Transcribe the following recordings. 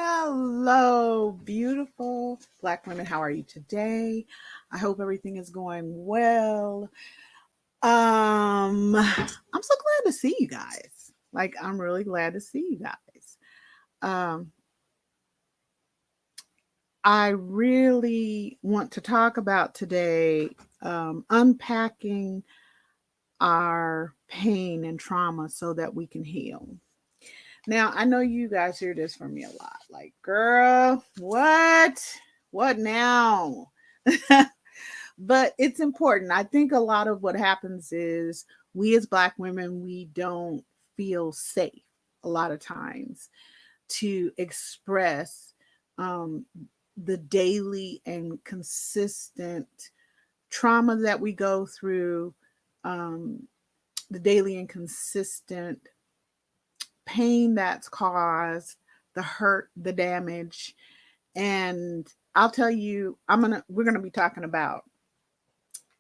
Hello, beautiful Black women. How are you today? I hope everything is going well. I'm so glad to see you guys. Like, I'm really glad to see you guys. Um, I really want to talk about today unpacking our pain and trauma so that we can heal. Now, I know you guys hear this from me a lot. Like, girl, what? What now? But it's important. I think a lot of what happens is we as Black women, we don't feel safe a lot of times to express um, the daily and consistent trauma that we go through, um, the daily and consistent pain that's caused, the hurt, the damage. And I'll tell you, we're gonna be talking about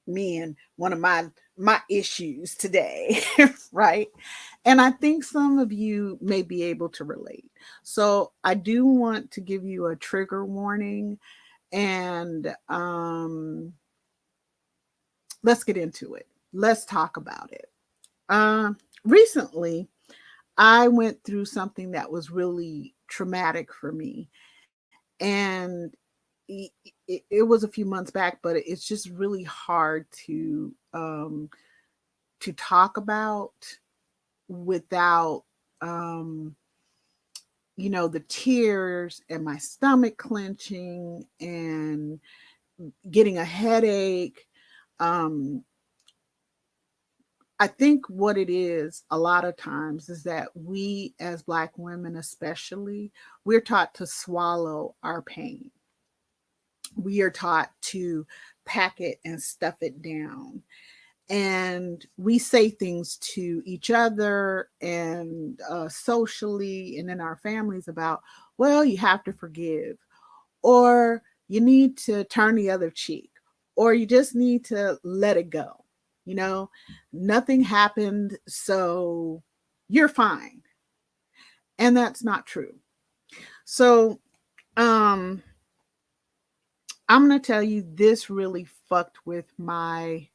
me and one of my issues today, right? And I think some of you may be able to relate. So I do want to give you a trigger warning, and let's get into it. Let's talk about it. Recently, I went through something that was really traumatic for me, and it was a few months back, but it's just really hard to talk about without um, the tears and my stomach clenching and getting a headache. Um, I think what it is a lot of times is that we, as Black women especially, we're taught to swallow our pain. We are taught to pack it and stuff it down. And we say things to each other and socially and in our families about, well, you have to forgive, or you need to turn the other cheek, or you just need to let it go. You know, nothing happened, so you're fine. And that's not true. So, um, I'm going to tell you, this really fucked with my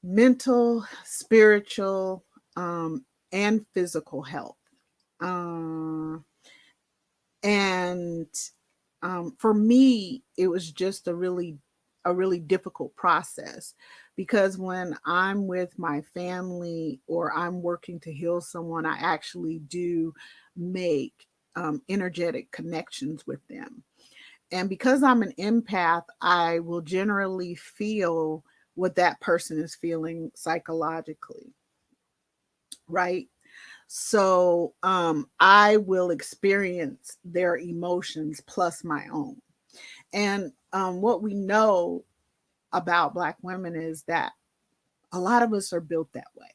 mental, spiritual, and physical health. Uh, and For me, it was just a really difficult process, because when I'm with my family or I'm working to heal someone, I actually do make energetic connections with them. And because I'm an empath, I will generally feel what that person is feeling psychologically, right? So I will experience their emotions plus my own. And what we know about Black women is that a lot of us are built that way.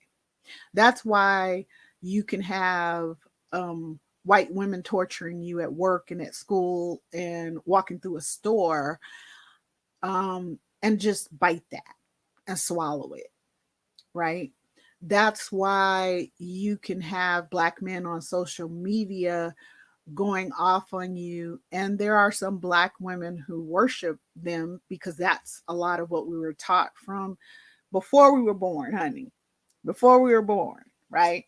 That's why you can have white women torturing you at work and at school and walking through a store, and just bite that and swallow it, right? That's why you can have Black men on social media going off on you. And there are some Black women who worship them, because that's a lot of what we were taught from before we were born, honey. Before we were born, right?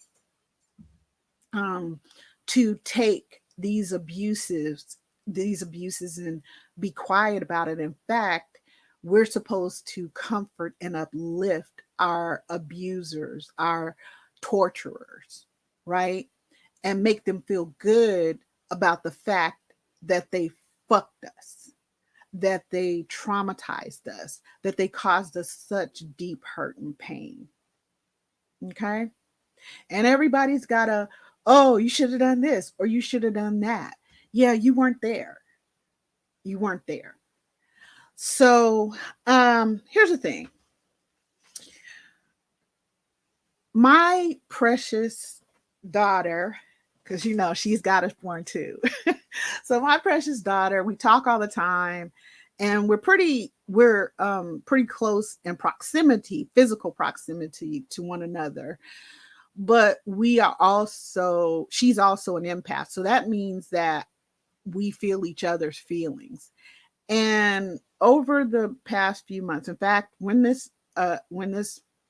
Um, to take these abuses and be quiet about it. In fact, we're supposed to comfort and uplift our abusers, our torturers, right? And make them feel good about the fact that they fucked us, that they traumatized us, that they caused us such deep hurt and pain. Okay? And everybody's got a, oh, you should have done this or you should have done that. Yeah, you weren't there. You weren't there. So here's the thing. My precious daughter, because she's got us born too. So my precious daughter, we talk all the time, and we're pretty close in proximity, physical proximity to one another. but we are also, she's also an empath. So that means that we feel each other's feelings. And over the past few months, in fact, when this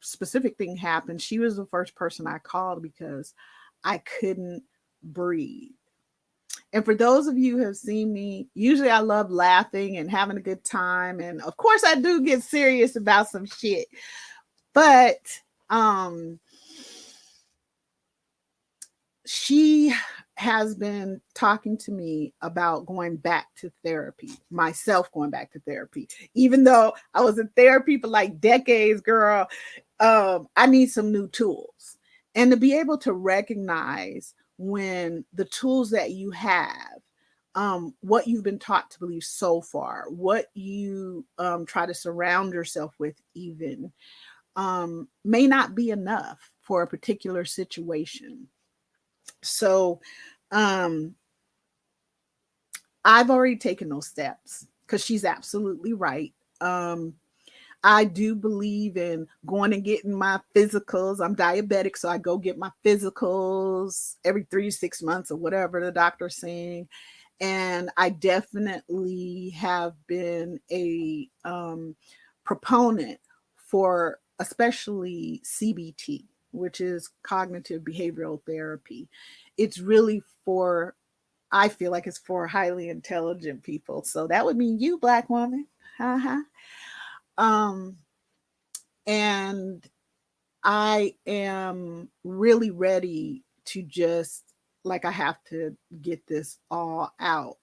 specific thing happened, she was the first person I called because I couldn't breathe. And for those of you who have seen me, usually I love laughing and having a good time. And of course I do get serious about some shit. But um she has been talking to me about going back to therapy, myself going back to therapy, even though I was in therapy for like decades, girl. I need some new tools, and to be able to recognize when the tools that you have, what you've been taught to believe so far, what you try to surround yourself with, even may not be enough for a particular situation. So, um, I've already taken those steps because she's absolutely right. Um, I do believe in going and getting my physicals. I'm diabetic, so I go get my physicals every 3 to 6 months or whatever the doctor's saying. And I definitely have been a proponent for especially CBT, which is cognitive behavioral therapy. It's really for, I feel like it's for highly intelligent people. So that would mean you, Black woman. Uh-huh. Um, and I am really ready to just, like, I have to get this all out.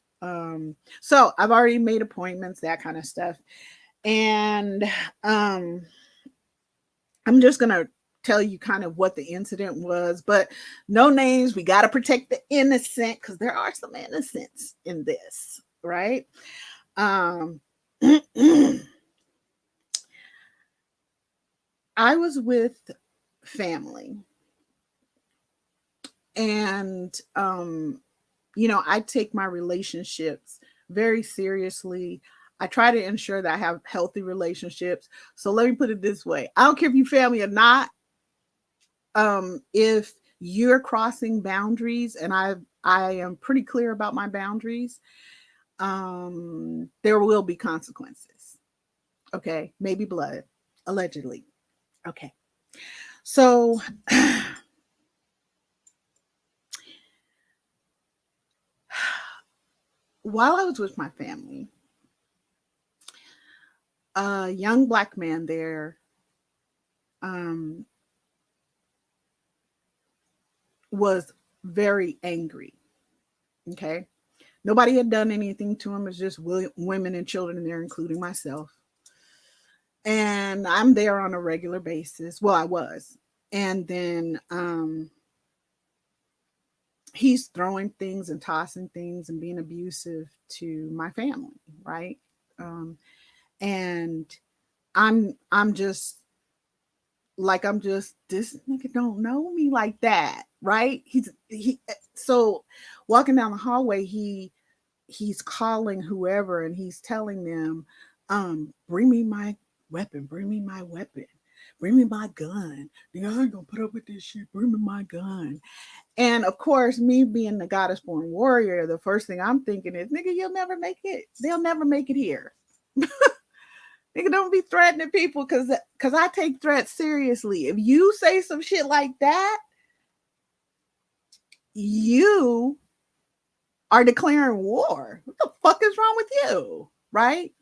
So I've already made appointments, that kind of stuff. And um, I'm just going to tell you kind of what the incident was, but no names. We got to protect the innocent because there are some innocents in this, right? Um, I was with family, and I take my relationships very seriously. I try to ensure that I have healthy relationships. So let me put it this way: I don't care if you family or not. If you're crossing boundaries, and I am pretty clear about my boundaries, there will be consequences. Okay, maybe blood, allegedly. Okay, so while I was with my family, a young Black man there um, was very angry. Okay. Nobody had done anything to him. It's just women and children in there, including myself. And I'm there on a regular basis. Well, I was. And then he's throwing things and tossing things and being abusive to my family, right? Um, and I'm just like, I'm just, this nigga don't know me like that, right? He so walking down the hallway, he's calling whoever, and he's telling them, bring me my weapon, bring me my weapon, bring me my gun. I ain't gonna put up with this shit. Bring me my gun. And of course, me being the goddess born warrior, the first thing I'm thinking is, nigga, you'll never make it. They'll never make it here. Nigga, don't be threatening people, because I take threats seriously. If you say some shit like that, you are declaring war. What the fuck is wrong with you? Right?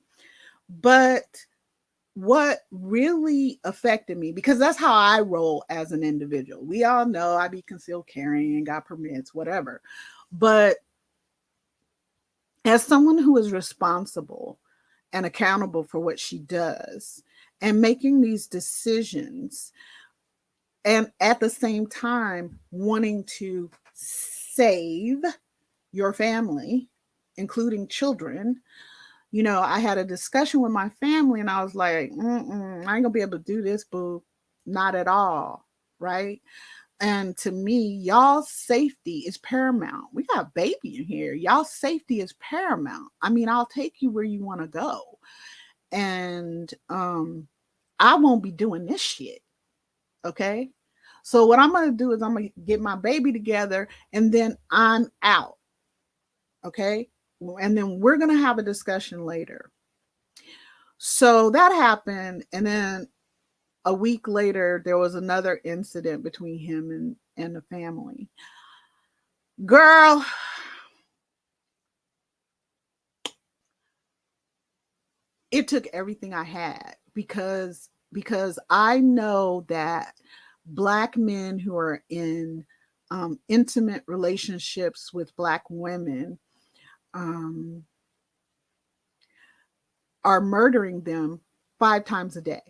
But what really affected me, because that's how I roll as an individual. We all know I be concealed carrying, got permits, whatever. But as someone who is responsible and accountable for what she does and making these decisions, and at the same time wanting to save your family, including children, I had a discussion with my family, and I was like, I ain't gonna be able to do this, boo. Not at all. Right. And to me, y'all's safety is paramount. We got a baby in here. Y'all's safety is paramount. I mean, I'll take you where you want to go. And I won't be doing this shit. Okay. So what I'm going to do is I'm going to get my baby together and then I'm out. Okay. And then we're going to have a discussion later. So that happened. And then a week later, there was another incident between him and the family. Girl, it took everything I had because I know that Black men who are in intimate relationships with Black women um, are murdering them 5 times a day.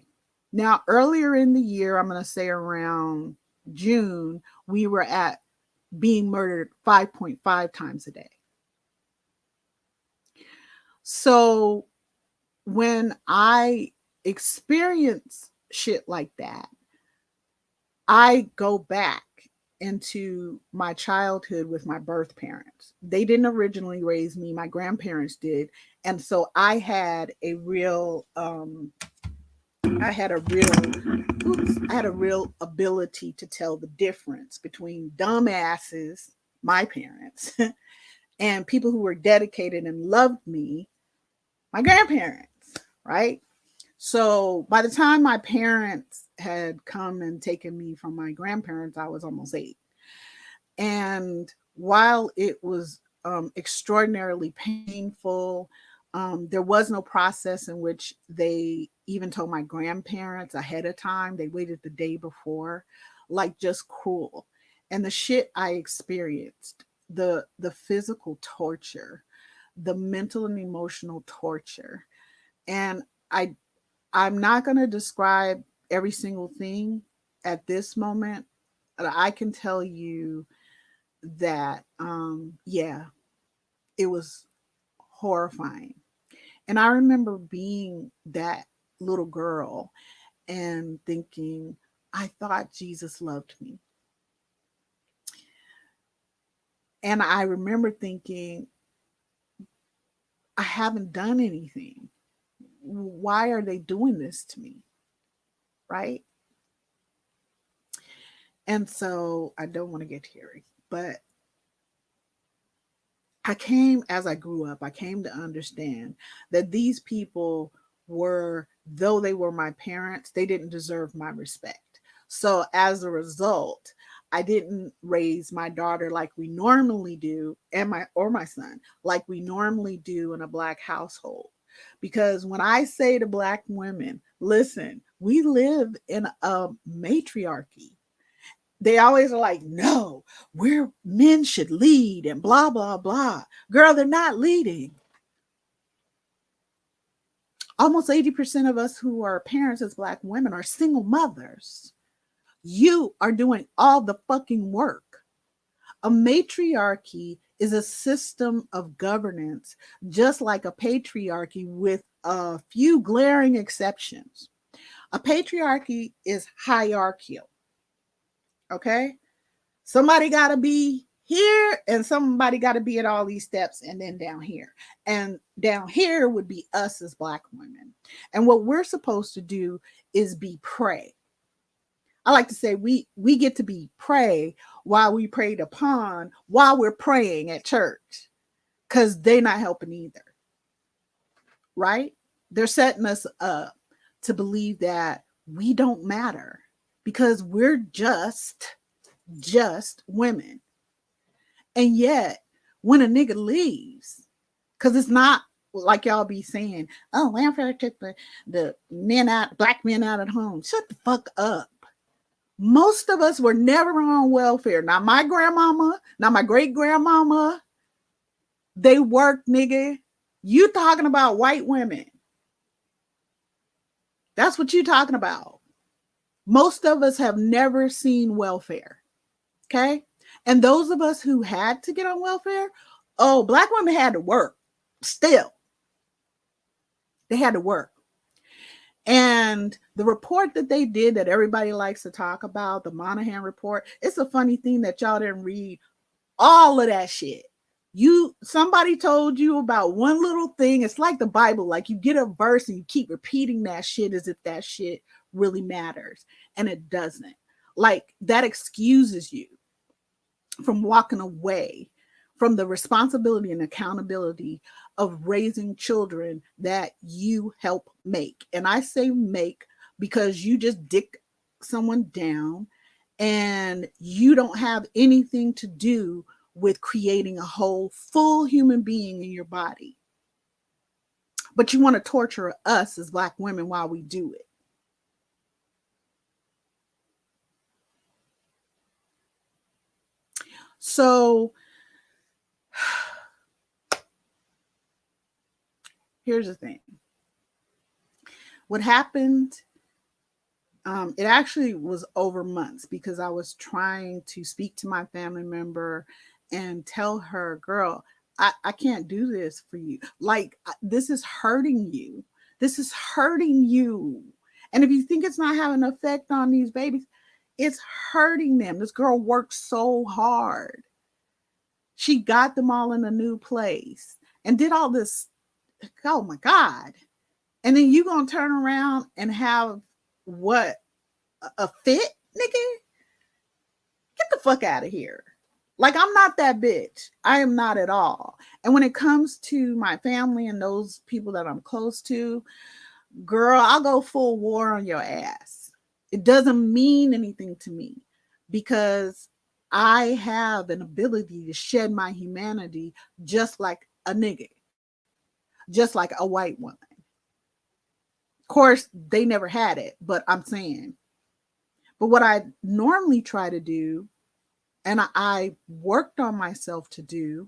Now, earlier in the year, I'm going to say around June, we were at being murdered 5.5 times a day. So when I experience shit like that, I go back into my childhood with my birth parents. They didn't originally raise me, my grandparents did. And so I had a real I had a real I had a real ability to tell the difference between dumbasses, my parents, and people who were dedicated and loved me, my grandparents, right? So by the time my parents had come and taken me from my grandparents, I was almost 8. And while it was extraordinarily painful, there was no process in which they even told my grandparents ahead of time. They waited the day before, like just cruel. And the shit I experienced, the physical torture, the mental and emotional torture. And I'm not going to describe every single thing at this moment. But I can tell you that, yeah, it was horrifying. And I remember being that little girl and thinking, I thought Jesus loved me. And I remember thinking, I haven't done anything. Why are they doing this to me? Right. And so I don't want to get teary, but as I grew up, I came to understand that these people were, though they were my parents, they didn't deserve my respect. So as a result, I didn't raise my daughter like we normally do, and my son like we normally do in a Black household. Because when I say to Black women, listen, we live in a matriarchy. They always are like, no, we're men should lead and blah, blah, blah. Girl, they're not leading. Almost 80% of us who are parents as Black women are single mothers. You are doing all the fucking work. A matriarchy is a system of governance, just like a patriarchy, with a few glaring exceptions. A patriarchy is hierarchical. Okay? Somebody got to be here and somebody got to be at all these steps and then down here. And down here would be us as Black women. And what we're supposed to do is be prey. I like to say we get to be prey while we preyed upon while we're praying at church, because they're not helping either. Right? They're setting us up to believe that we don't matter because we're just women. And yet, when a nigga leaves, because it's not like y'all be saying, oh, welfare took the men out, Black men out at home. Shut the fuck up. Most of us were never on welfare. Not my grandmama, not my great grandmama. They worked, nigga. You talking about white women. That's what you talking about. Most of us have never seen welfare. Okay? And those of us who had to get on welfare, oh, Black women had to work. Still, they had to work. And the report that they did that everybody likes to talk about, the Monahan report, it's a funny thing that y'all didn't read all of that shit. Somebody told you about one little thing. It's like the Bible, like you get a verse and you keep repeating that shit as if that shit really matters. And it doesn't. Like that excuses you from walking away from the responsibility and accountability of raising children that you help make. And I say make because you just dick someone down and you don't have anything to do with creating a whole full human being in your body. But you want to torture us as Black women while we do it. So here's the thing. What happened, it actually was over months because I was trying to speak to my family member and tell her, girl, I can't do this for you. Like, this is hurting you. This is hurting you. And if you think it's not having an effect on these babies, it's hurting them. This girl worked so hard. She got them all in a new place and did all this. Oh my God. And then you gonna turn around and have what, a fit, nigga? Get the fuck out of here. Like, I'm not that bitch. I am not at all. And when it comes to my family and those people that I'm close to, girl, I'll go full war on your ass. It doesn't mean anything to me because I have an ability to shed my humanity just like a nigga, just like a white woman. Of course, they never had it, but I'm saying. But what I normally try to do, and I worked on myself to do,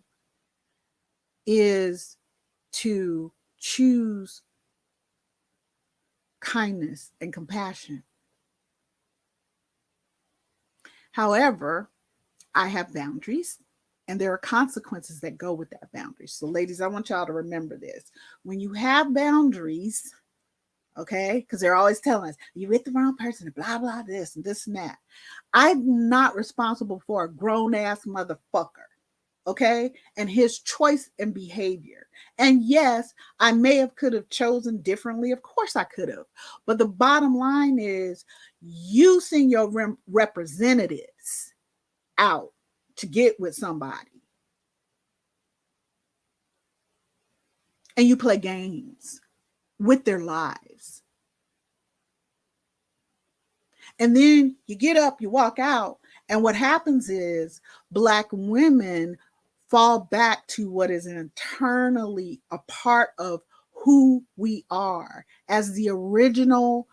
is to choose kindness and compassion. However, I have boundaries and there are consequences that go with that boundary. So, ladies, I want y'all to remember this. When you have boundaries, okay, because they're always telling us, you're with the wrong person, blah, blah, this and this and that. I'm not responsible for a grown ass motherfucker, okay, and his choice and behavior. And yes, I may have could have chosen differently. Of course I could have. But the bottom line is you send your representatives out to get with somebody and you play games with their lives. And then you get up, you walk out, and what happens is Black women fall back to what is internally a part of who we are as the original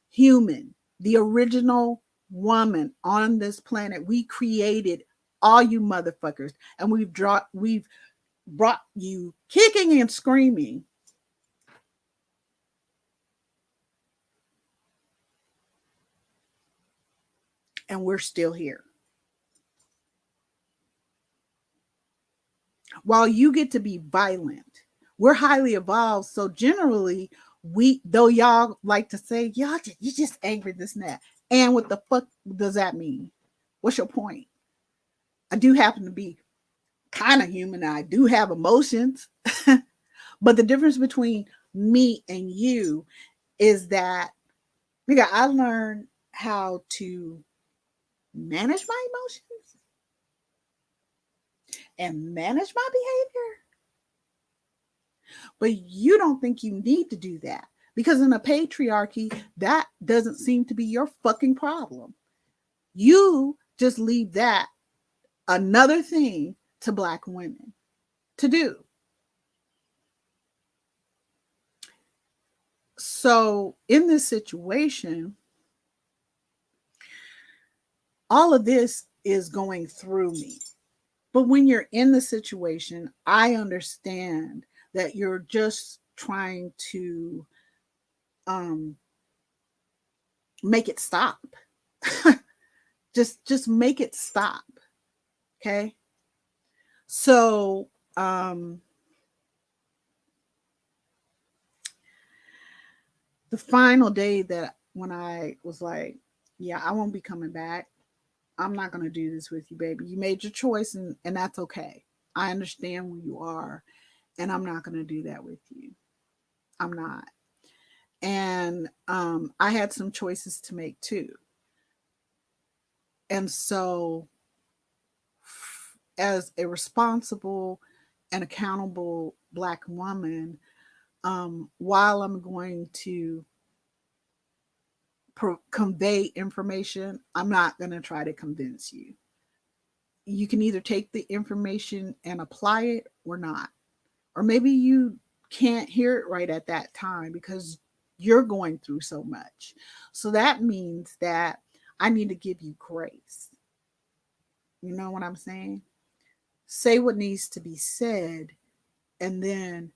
human, the original woman on this planet. We created all you motherfuckers, and we've brought you kicking and screaming. And we're still here. While you get to be violent, we're highly evolved. So generally, though y'all like to say, y'all, you just angry, this and that. And what the fuck does that mean? What's your point? I do happen to be kind of human. I do have emotions. But the difference between me and you is that, nigga, I learned how to manage my emotions and manage my behavior. But you don't think you need to do that because in a patriarchy, that doesn't seem to be your fucking problem. You just leave that another thing to Black women to do. So in this situation, all of this is going through me. But when you're in the situation, I understand that you're just trying to um, make it stop. just make it stop. Okay. So the final day that when I was like, yeah, I won't be coming back. I'm not going to do this with you, baby. You made your choice and that's okay. I understand where you are and I'm not going to do that with you. I'm not. And I had some choices to make too. And so, as a responsible and accountable Black woman, while I'm going to convey information, I'm not going to try to convince you. You can either take the information and apply it or not. Or maybe you can't hear it right at that time because you're going through so much. So that means that I need to give you grace. You know what I'm saying? Say what needs to be said and then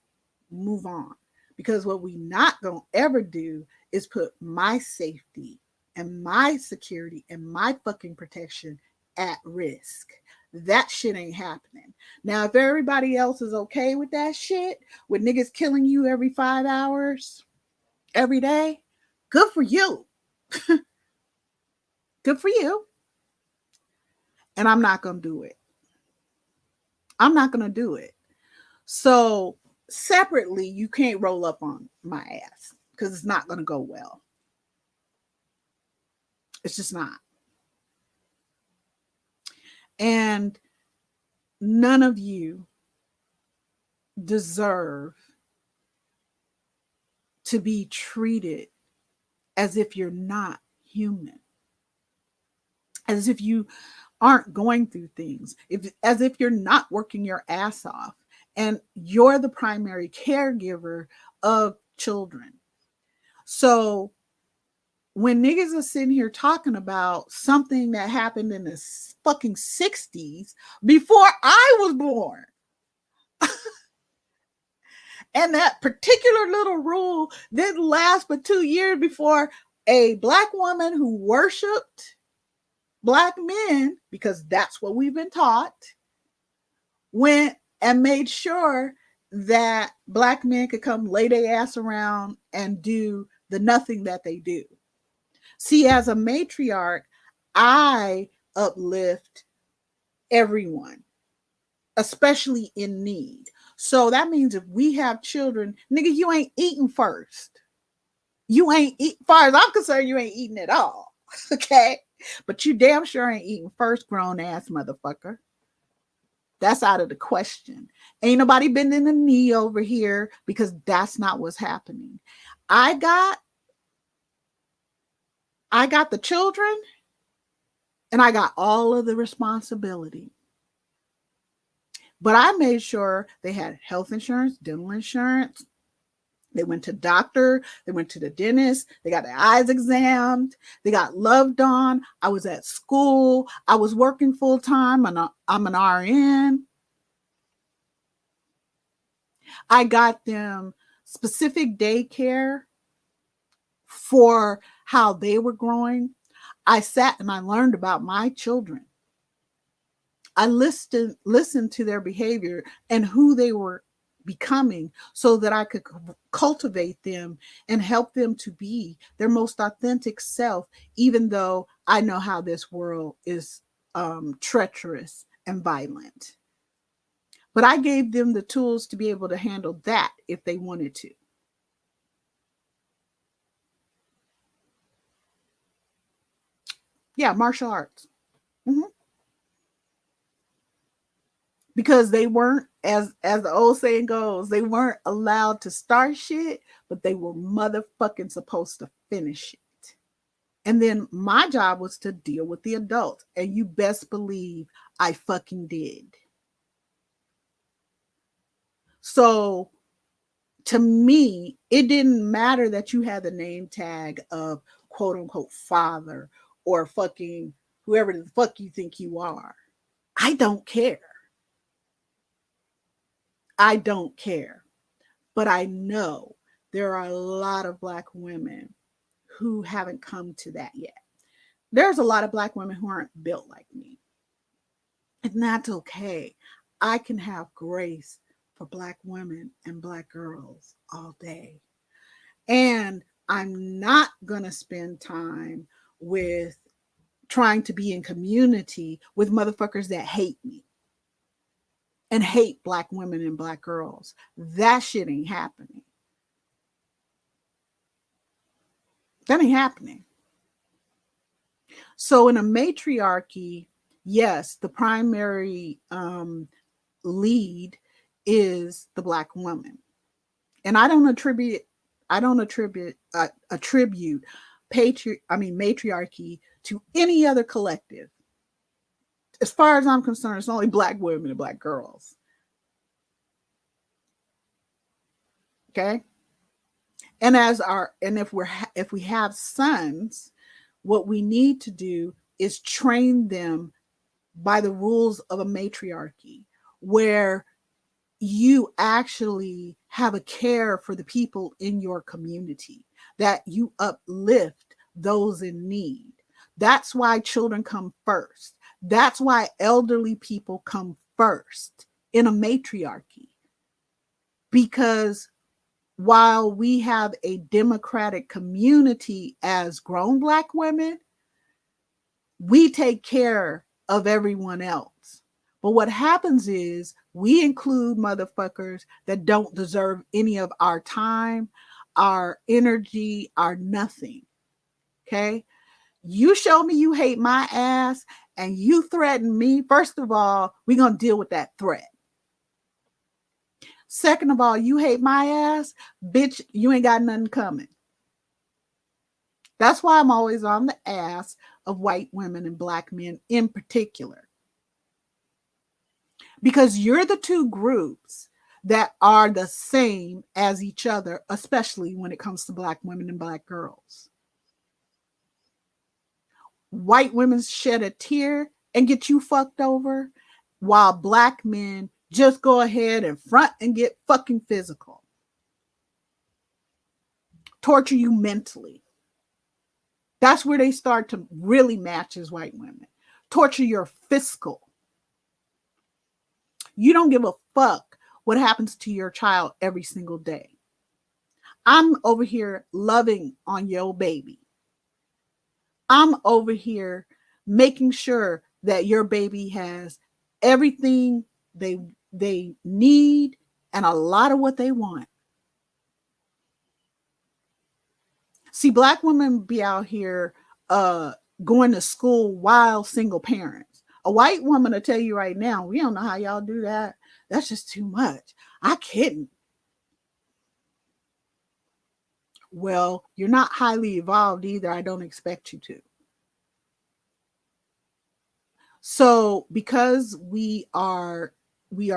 move on. Because what we not going to ever do is put my safety and my security and my fucking protection at risk. That shit ain't happening. Now, if everybody else is okay with that shit, with niggas killing you every 5 hours, every day, good for you. Good for you. And I'm not going to do it. I'm not going to do it. So, separately, you can't roll up on my ass because it's not going to go well. It's just not. And none of you deserve to be treated as if you're not human, as if you aren't going through things, as if you're not working your ass off and you're the primary caregiver of children. So when niggas are sitting here talking about something that happened in the fucking 60s before I was born, and that particular little rule didn't last but 2 years before a Black woman who worshiped Black men, because that's what we've been taught, went and made sure that Black men could come lay their ass around and do the nothing that they do. See, as a matriarch, I uplift everyone, especially in need. So that means if we have children, nigga, you ain't eating first. You ain't eat, far as I'm concerned, you ain't eating at all. Okay? But you damn sure ain't eating first, grown ass motherfucker. That's out of the question. Ain't nobody bending the knee over here because that's not what's happening. I got the children and I got all of the responsibility. But I made sure they had health insurance, dental insurance. They went to doctor. They went to the dentist. They got their eyes examined. They got loved on. I was at school. I was working full time. I'm an RN. I got them specific daycare for how they were growing. I sat and I learned about my children. I listened to their behavior and who they were becoming so that I could cultivate them and help them to be their most authentic self, even though I know how this world is treacherous and violent. But I gave them the tools to be able to handle that if they wanted to. Yeah, martial arts. Mm-hmm. Because they weren't, as the old saying goes, they weren't allowed to start shit, but they were motherfucking supposed to finish it. And then my job was to deal with the adults, and you best believe I fucking did. So to me, it didn't matter that you had the name tag of quote unquote father or fucking whoever the fuck you think you are. I don't care. I don't care. But I know there are a lot of Black women who haven't come to that yet. There's a lot of Black women who aren't built like me. And that's okay. I can have grace for Black women and Black girls all day. And I'm not going to spend time with trying to be in community with motherfuckers that hate me and hate Black women and Black girls. That shit ain't happening. That ain't happening. So in a matriarchy, yes, the primary lead is the Black woman. And I don't attribute matriarchy to any other collective. As far as I'm concerned, it's only Black women and Black girls. Okay. And if we have sons, what we need to do is train them by the rules of a matriarchy, where you actually have a care for the people in your community, that you uplift those in need. That's why children come first. That's why elderly people come first in a matriarchy. Because while we have a democratic community as grown Black women, we take care of everyone else. But what happens is we include motherfuckers that don't deserve any of our time, our energy, our nothing. Okay? You show me you hate my ass and you threaten me. First of all, we're going to deal with that threat. Second of all, you hate my ass, bitch, you ain't got nothing coming. That's why I'm always on the ass of white women and Black men in particular. Because you're the two groups that are the same as each other, especially when it comes to Black women and Black girls. White women shed a tear and get you fucked over, while Black men just go ahead and front and get fucking physical. Torture you mentally. That's where they start to really match as white women. Torture your fiscal. You don't give a fuck what happens to your child every single day. I'm over here loving on your baby. I'm over here making sure that your baby has everything they need and a lot of what they want. See, Black women be out here going to school while single parents. A white woman will tell you right now, we don't know how y'all do that. That's just too much. I couldn't. Well, you're not highly evolved either. I don't expect you to. So because we are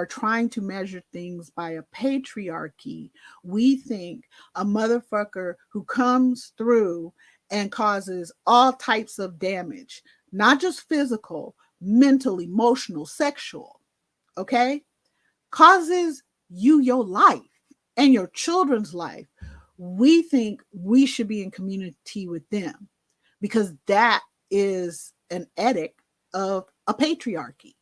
trying to measure things by a patriarchy, we think a motherfucker who comes through and causes all types of damage, not just physical, mental, emotional, sexual, okay, causes you your life and your children's life. We think we should be in community with them because that is an edict of a patriarchy.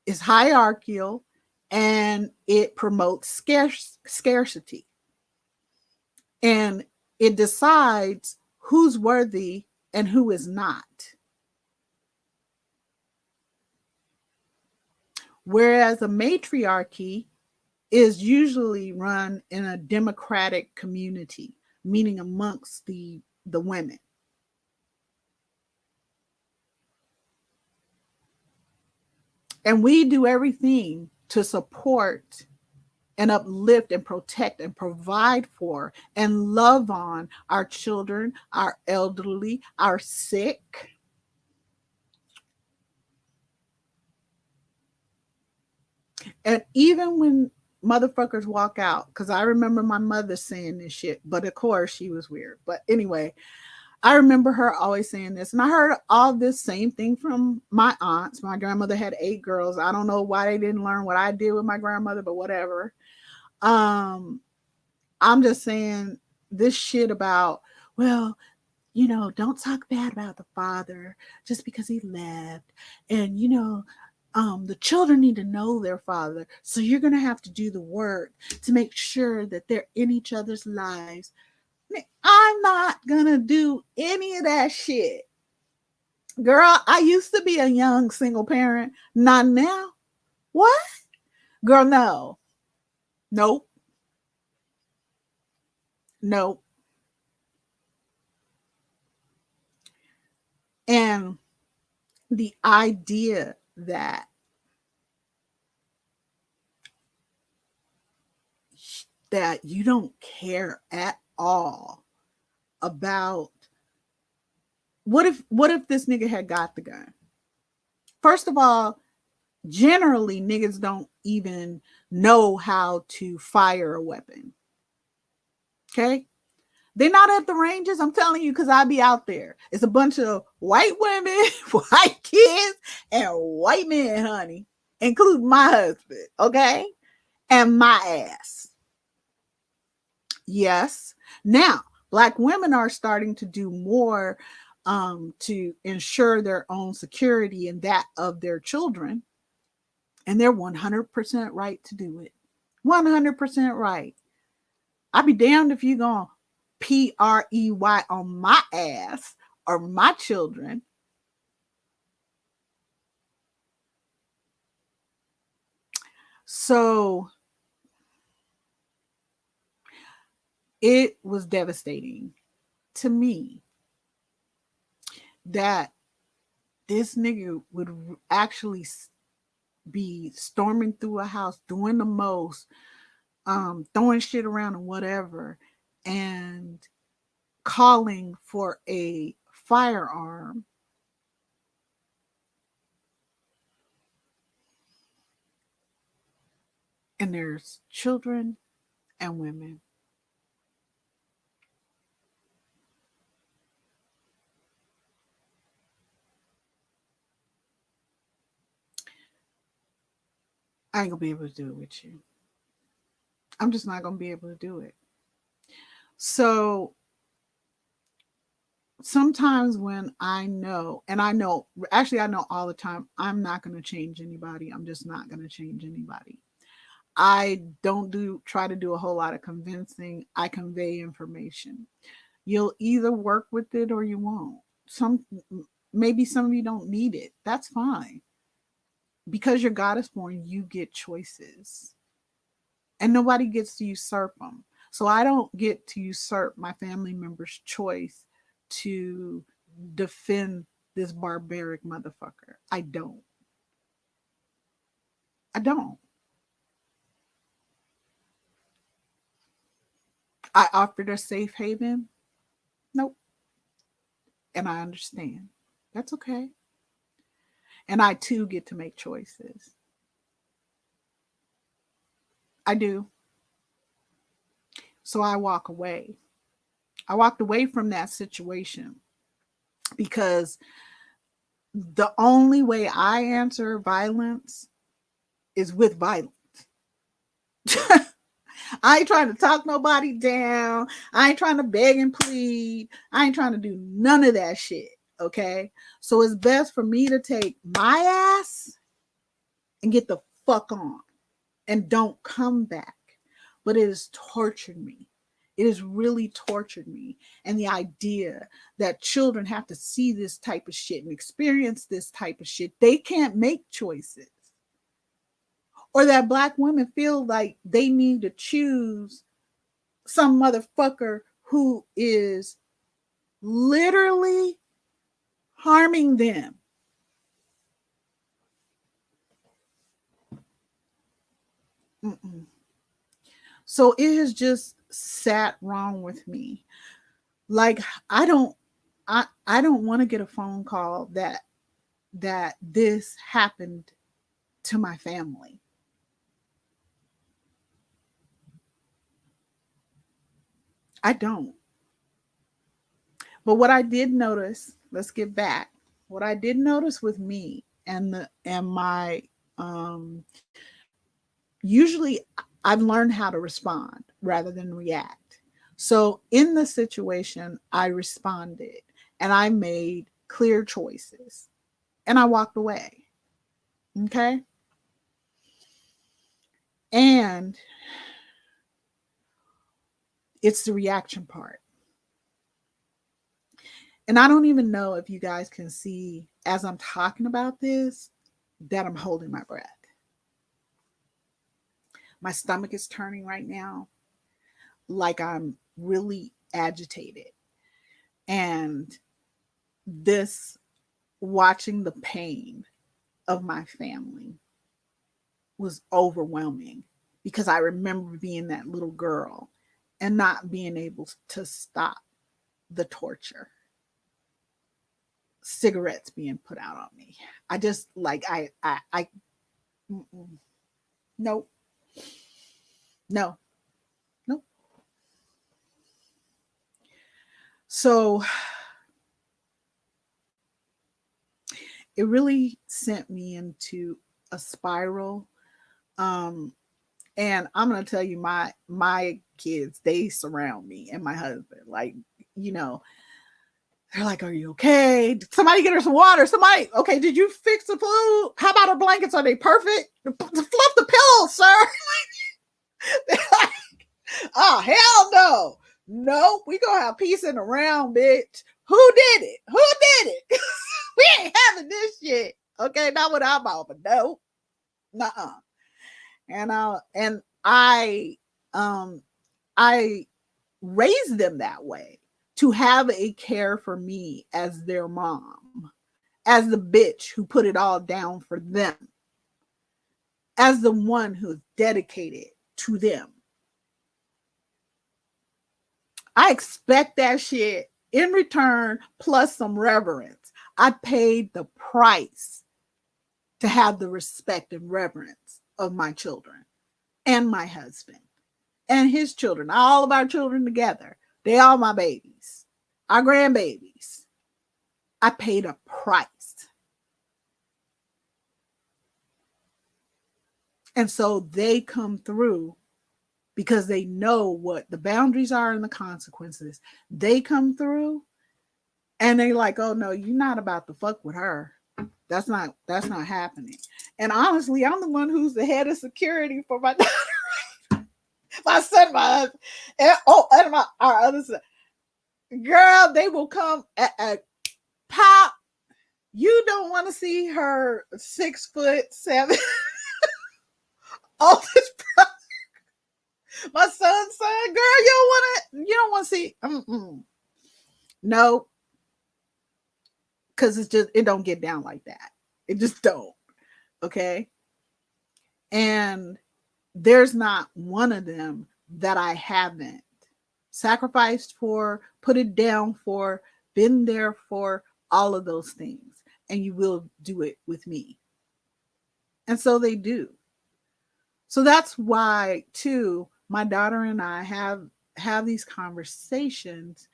It's hierarchical and it promotes scarcity. And it decides who's worthy and who is not. Whereas a matriarchy is usually run in a democratic community, meaning amongst the women. And we do everything to support and uplift and protect and provide for and love on our children, our elderly, our sick. And even when motherfuckers walk out, because I remember my mother saying this shit, but of course she was weird. But anyway, I remember her always saying this. And I heard all this same thing from my aunts. My grandmother had 8 girls. I don't know why they didn't learn what I did with my grandmother, but whatever. I'm just saying this shit about, well, don't talk bad about the father just because he left. And, the children need to know their father. So you're going to have to do the work to make sure that they're in each other's lives. I'm not going to do any of that shit. Girl, I used to be a young single parent. Not now. What? Girl, no. Nope. Nope. And the idea that you don't care at all about what if this nigga had got the gun? First of all, generally niggas don't even know how to fire a weapon. Okay? They're not at the ranges. I'm telling you, because I be out there. It's a bunch of white women, white kids, and white men, honey, including my husband, okay? And my ass. Yes. Now, Black women are starting to do more to ensure their own security and that of their children. And they're 100% right to do it. 100% right. I'd be damned if you going to PREY on my ass or my children. So it was devastating to me that this nigga would actually be storming through a house, doing the most, throwing shit around and whatever, and calling for a firearm. And there's children and women. I ain't gonna be able to do it with you. I'm just not gonna be able to do it. So sometimes when I know, and I know, actually, I know all the time, I'm not gonna change anybody. I'm just not gonna change anybody. I don't try to do a whole lot of convincing. I convey information. You'll either work with it or you won't. Maybe some of you don't need it. That's fine. Because you're goddess born, you get choices. And nobody gets to usurp them. So I don't get to usurp my family member's choice to defend this barbaric motherfucker. I don't. I don't. I offered a safe haven. Nope. And I understand. That's okay. And I too get to make choices. I do. So I walk away. I walked away from that situation because the only way I answer violence is with violence. I ain't trying to talk nobody down. I ain't trying to beg and plead. I ain't trying to do none of that shit. Okay. So it's best for me to take my ass and get the fuck on and don't come back. But it has tortured me. It has really tortured me. And the idea that children have to see this type of shit and experience this type of shit, they can't make choices. Or that Black women feel like they need to choose some motherfucker who is literally harming them. Mm-mm. So it has just sat wrong with me. Like I don't want to get a phone call that this happened to my family. I don't. But what I did notice, let's get back. What I did notice with me and my usually I've learned how to respond rather than react. So in the situation, I responded and I made clear choices and I walked away. Okay. And it's the reaction part. And I don't even know if you guys can see as I'm talking about this that I'm holding my breath. My stomach is turning right now like I'm really agitated. And this watching the pain of my family was overwhelming, because I remember being that little girl and not being able to stop the torture. Cigarettes being put out on me. I just like I no, no, no. So it really sent me into a spiral. Um, and I'm gonna tell you, my kids, they surround me and my husband. Like, you know, they're like, "Are you okay? Did somebody get her some water? Somebody, okay? Did you fix the food? How about her blankets? Are they perfect? Fluff the pillows, sir." Oh, hell no. No, we gonna have peace in the round, bitch. Who did it? Who did it? We ain't having this shit. Okay, not what I'm on, but no. Nuh-uh. And um I raised them that way, to have a care for me as their mom, as the bitch who put it all down for them, as the one who's dedicated to them. I expect that shit in return, plus some reverence. I paid the price to have the respect and reverence of my children and my husband and his children, all of our children together. They all my babies, our grandbabies. I paid a price. And so they come through because they know what the boundaries are and the consequences. They come through and they like, "Oh no, you're not about to fuck with her. That's not happening." And honestly, I'm the one who's the head of security for my daughter, my son, my husband, and our other son. Girl, they will come at pop. You don't want to see her 6'7" oldest brother, my son's son. Girl, you don't want to see. No, because it don't get down like that. It just don't. Okay. And there's not one of them that I haven't sacrificed for, put it down for, been there for, all of those things. And you will do it with me. And so they do. So that's why, too, my daughter and I have these conversations.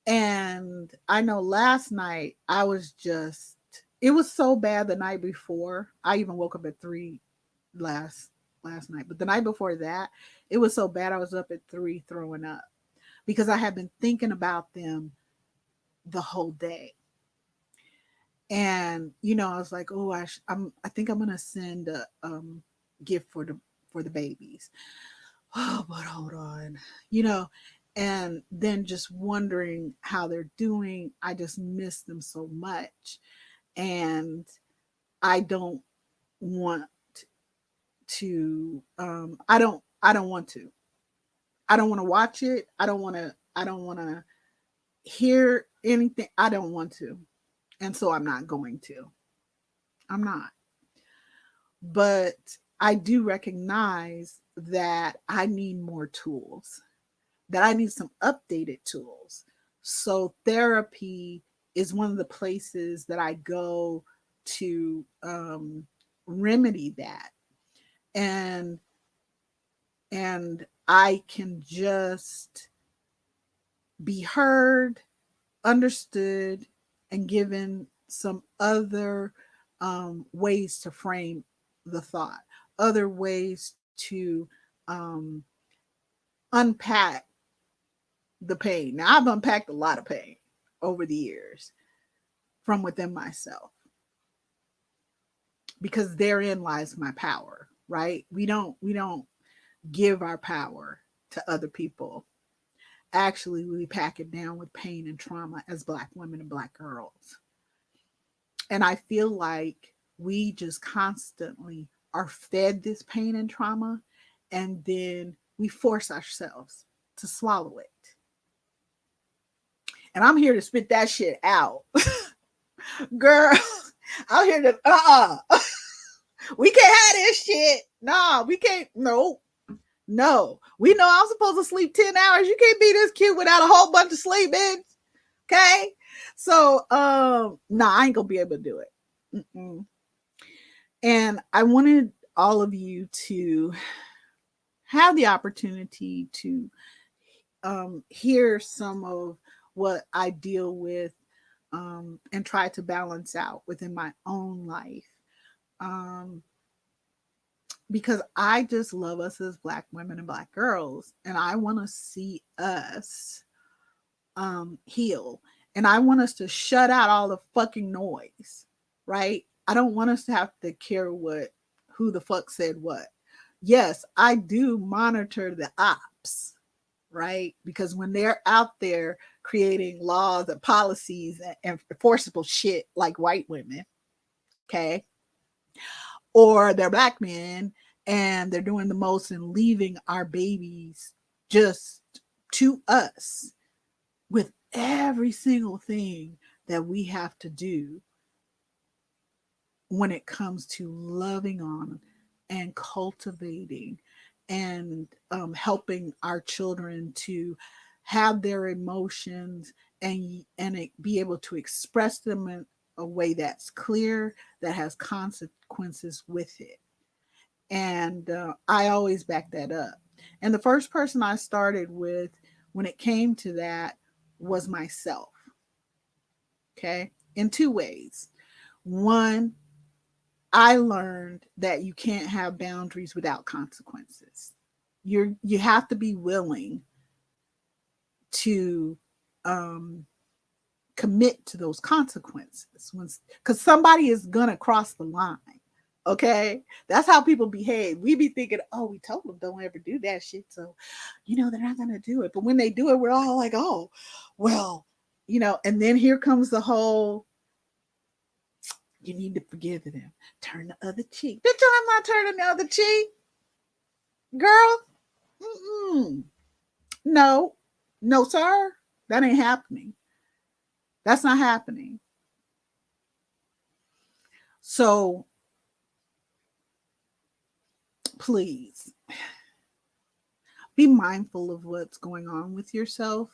And I know last night I was just, it was so bad the night before. I even woke up at 3 last night. But the night before that, it was so bad I was up at 3 throwing up, because I had been thinking about them the whole day. And I was like, "Oh, I think I'm gonna send a gift for the babies." Oh, but hold on, and then just wondering how they're doing. I just miss them so much, and I don't want to. I don't want to. I don't want to watch it. I don't want to. I don't want to hear anything. I don't want to, and so I'm not going to. I'm not. But I do recognize that I need more tools, that I need some updated tools. So therapy is one of the places that I go to remedy that. And I can just be heard, understood, and given some other ways to frame the thought, other ways to um, unpack the pain. Now, I've unpacked a lot of pain over the years from within myself, because therein lies my power, right? We don't give our power to other people. Actually, we pack it down with pain and trauma as Black women and Black girls. And I feel like we just constantly are fed this pain and trauma, and then we force ourselves to swallow it. And I'm here to spit that shit out. Girl, out here to we can't have this shit. Nah, we can't. No, no. We know I'm supposed to sleep 10 hours. You can't be this cute without a whole bunch of sleep, bitch. Okay. So nah, I ain't gonna be able to do it. Mm-mm. And I wanted all of you to have the opportunity to hear some of what I deal with and try to balance out within my own life. Um, because I just love us as Black women and Black girls, and I want to see us heal, and I want us to shut out all the fucking noise, right? I don't want us to have to care what who the fuck said what. Yes, I do monitor the ops, right? Because when they're out there creating laws and policies and enforceable shit like white women, okay, or they're Black men and they're doing the most and leaving our babies just to us with every single thing that we have to do when it comes to loving on and cultivating and helping our children to have their emotions and be able to express them in a way that's clear, that has consequences with it. And I always back that up. And the first person I started with when it came to that was myself. Okay, in two ways. One, I learned that you can't have boundaries without consequences. You have to be willing to um, commit to those consequences because somebody is gonna cross the line. Okay, that's how people behave. We be thinking, oh, we told them don't ever do that shit, so they're not gonna do it. But when they do it, we're all like, oh, well, And then here comes the whole you need to forgive them. Turn the other cheek. Bitch, I'm not turning the other cheek. Girl, mm-mm. No, no, sir. That ain't happening. That's not happening. So please be mindful of what's going on with yourself.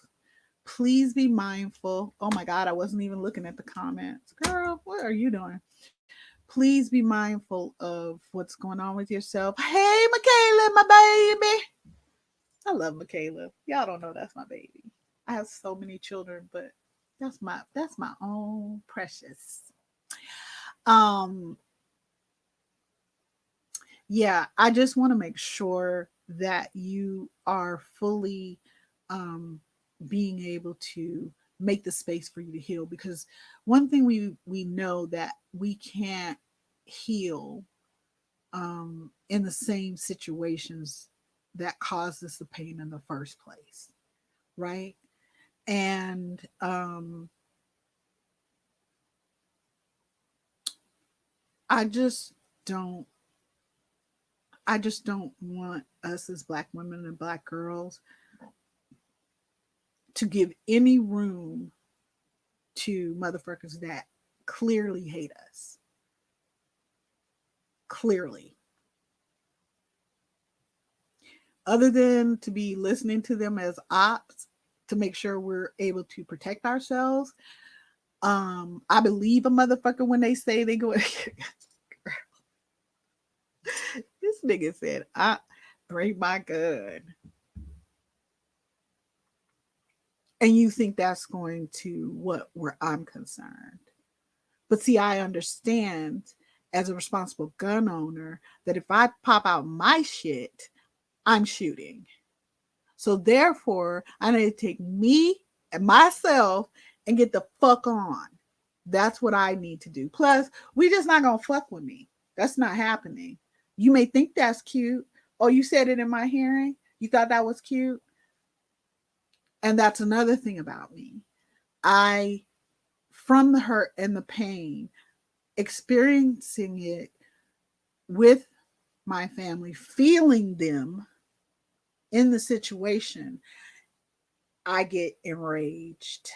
Please be mindful. Oh my God, I wasn't even looking at the comments. Girl, what are you doing? Please be mindful of what's going on with yourself. Hey, Michaela, my baby. I love Michaela. Y'all don't know that's my baby. I have so many children, but that's my own precious. Um, yeah, I just want to make sure that you are fully um being able to make the space for you to heal because one thing we know that we can't heal in the same situations that caused us the pain in the first place, right? And I just don't I just don't want us as Black women and Black girls to give any room to motherfuckers that clearly hate us. Clearly. Other than to be listening to them as ops to make sure we're able to protect ourselves. I believe a motherfucker when they say they go this nigga said, I bring my gun. And you think that's going to where I'm concerned. But see, I understand as a responsible gun owner that if I pop out my shit, I'm shooting. So therefore, I need to take me and myself and get the fuck on. That's what I need to do. Plus, we just not gonna fuck with me. That's not happening. You may think that's cute. Oh, you said it in my hearing. You thought that was cute. And that's another thing about me. I, from the hurt and the pain, experiencing it with my family, feeling them in the situation, I get enraged.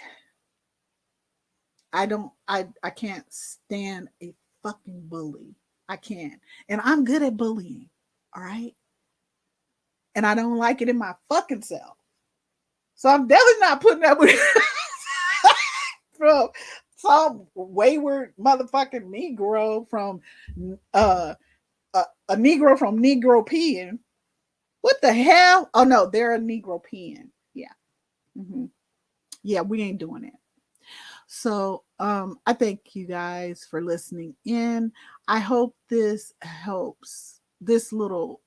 I can't stand a fucking bully. I can't. And I'm good at bullying. All right. And I don't like it in my fucking self. So I'm definitely not putting up with from some wayward motherfucking Negro from uh a Negro from Negro peeing. What the hell? Oh no, they're a Negro peeing. Yeah. Hmm. Yeah, we ain't doing it. So I thank you guys for listening in. I hope this helps. This little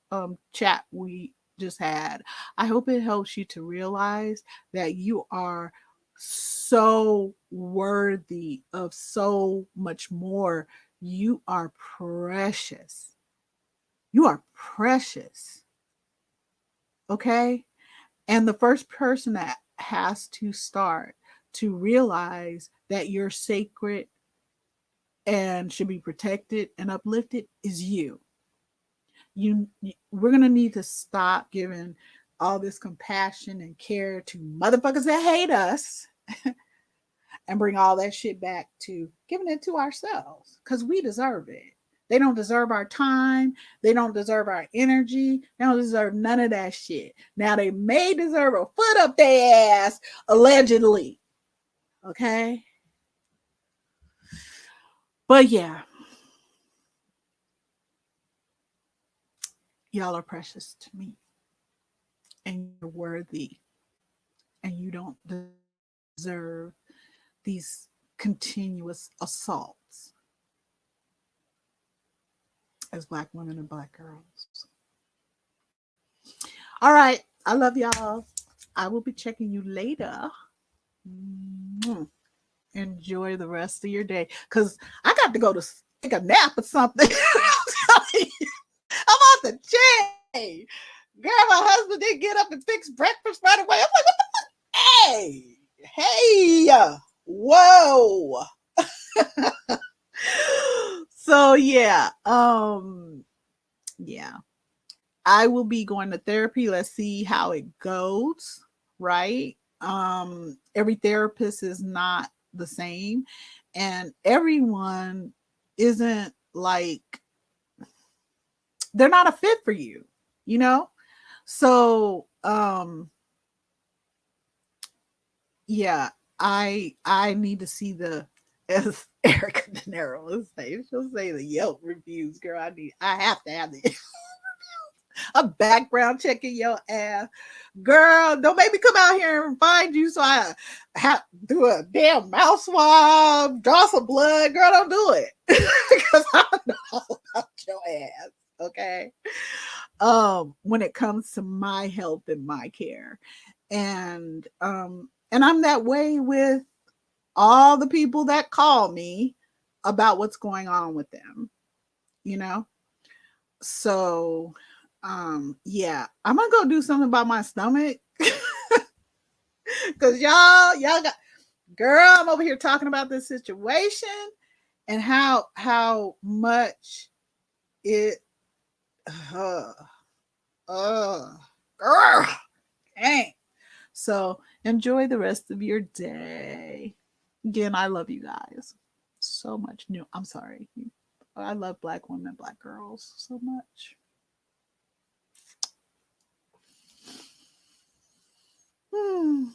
chat we just had, I hope it helps you to realize that you are so worthy of so much more. You are precious. You are precious. Okay? And the first person that has to start to realize that you're sacred and should be protected and uplifted is you. We're gonna need to stop giving all this compassion and care to motherfuckers that hate us and bring all that shit back to giving it to ourselves because we deserve it. They don't deserve our time. They don't deserve our energy. They don't deserve none of that shit. Now they may deserve a foot up their ass, allegedly. Okay? But yeah, y'all are precious to me. And you're worthy. And you don't deserve these continuous assaults as Black women and Black girls. All right. I love y'all. I will be checking you later. Enjoy the rest of your day. Because I got to go to take a nap or something. I'm off the chain. Girl, my husband didn't get up and fix breakfast right away. I'm like, what the fuck? Hey, whoa. So yeah. I will be going to therapy. Let's see how it goes, right? Every therapist is not the same, and everyone isn't like they're not a fit for you, you know? So, yeah, I need to see the as Erica De Niro will say, she'll say the Yelp reviews, girl. I have to have the a background checking your ass. Girl, don't make me come out here and find you so I have to do a damn mouth swab, draw some blood. Girl, don't do it. Because I know about your ass. Okay. When it comes to my health and my care. And I'm that way with all the people that call me about what's going on with them, you know? So yeah, I'm gonna go do something about my stomach. Cause y'all got girl, I'm over here talking about this situation and how much it uh uh girl dang. So enjoy the rest of your day. Again, I love you guys so much. No, I'm sorry. I love Black women, Black girls so much. Hmm.